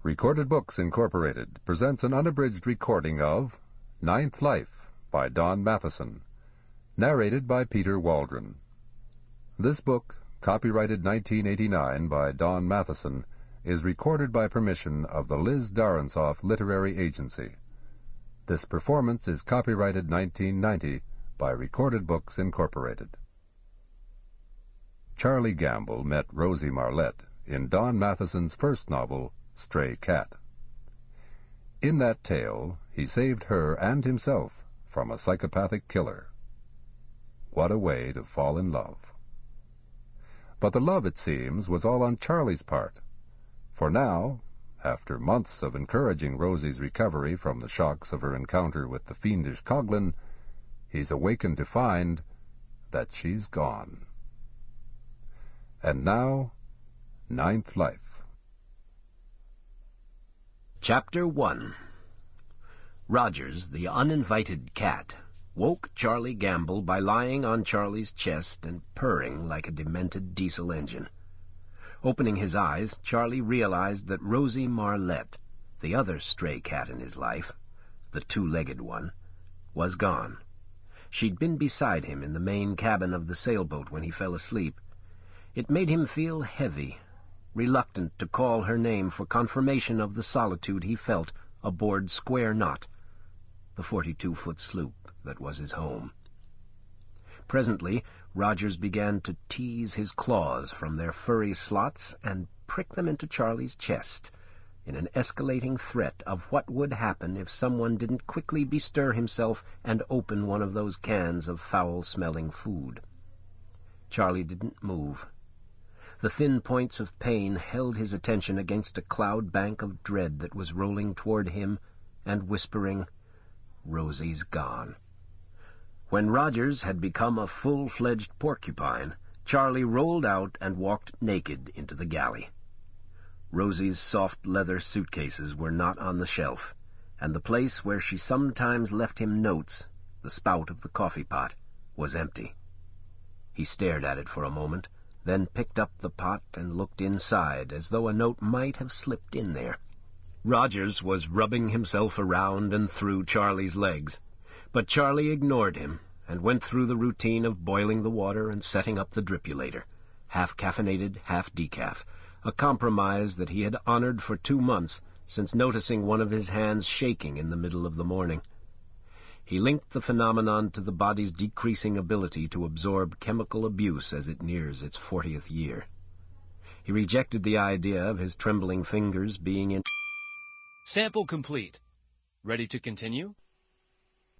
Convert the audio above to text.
Recorded Books Incorporated presents an unabridged recording of Ninth Life by Don Matheson, narrated by Peter Waldren. This book, copyrighted 1989 by Don Matheson, is recorded by permission of the Liz Darrensoff Literary Agency. This performance is copyrighted 1990 by Recorded Books Incorporated. Charlie Gamble met Rosy Marlette in Don Matheson's first novel, Stray Cat. In that tale, he saved her and himself from a psychopathic killer. What a way to fall in love. But the love, it seems, was all on Charlie's part. For now, after months of encouraging Rosy's recovery from the shocks of her encounter with the fiendish Coghlan, he's awakened to find that she's gone. And now, Ninth Life. Chapter 1. Rogers, the uninvited cat, woke Charlie Gamble by lying on Charlie's chest and purring like a demented diesel engine. Opening his eyes, Charlie realized that Rosy Marlette, the other stray cat in his life, the two-legged one, was gone. She'd been beside him in the main cabin of the sailboat when he fell asleep. It made him feel heavy, reluctant to call her name for confirmation of the solitude he felt aboard Square Knot, the 42-foot sloop that was his home. Presently, Rogers began to tease his claws from their furry slots and prick them into Charlie's chest, in an escalating threat of what would happen if someone didn't quickly bestir himself and open one of those cans of foul-smelling food. Charlie didn't move. The thin points of pain held his attention against a cloud bank of dread that was rolling toward him and whispering, "Rosy's gone." When Rogers had become a full-fledged porcupine, Charlie rolled out and walked naked into the galley. Rosy's soft leather suitcases were not on the shelf, and the place where she sometimes left him notes, the spout of the coffee pot, was empty. He stared at it for a moment, then picked up the pot and looked inside, as though a note might have slipped in there. Rogers was rubbing himself around and through Charlie's legs, but Charlie ignored him and went through the routine of boiling the water and setting up the dripulator, half-caffeinated, half-decaf, a compromise that he had honored for 2 months since noticing one of his hands shaking in the middle of the morning. He linked the phenomenon to the body's decreasing ability to absorb chemical abuse as it nears its 40th year. He rejected the idea of his trembling fingers being in... Sample complete. Ready to continue?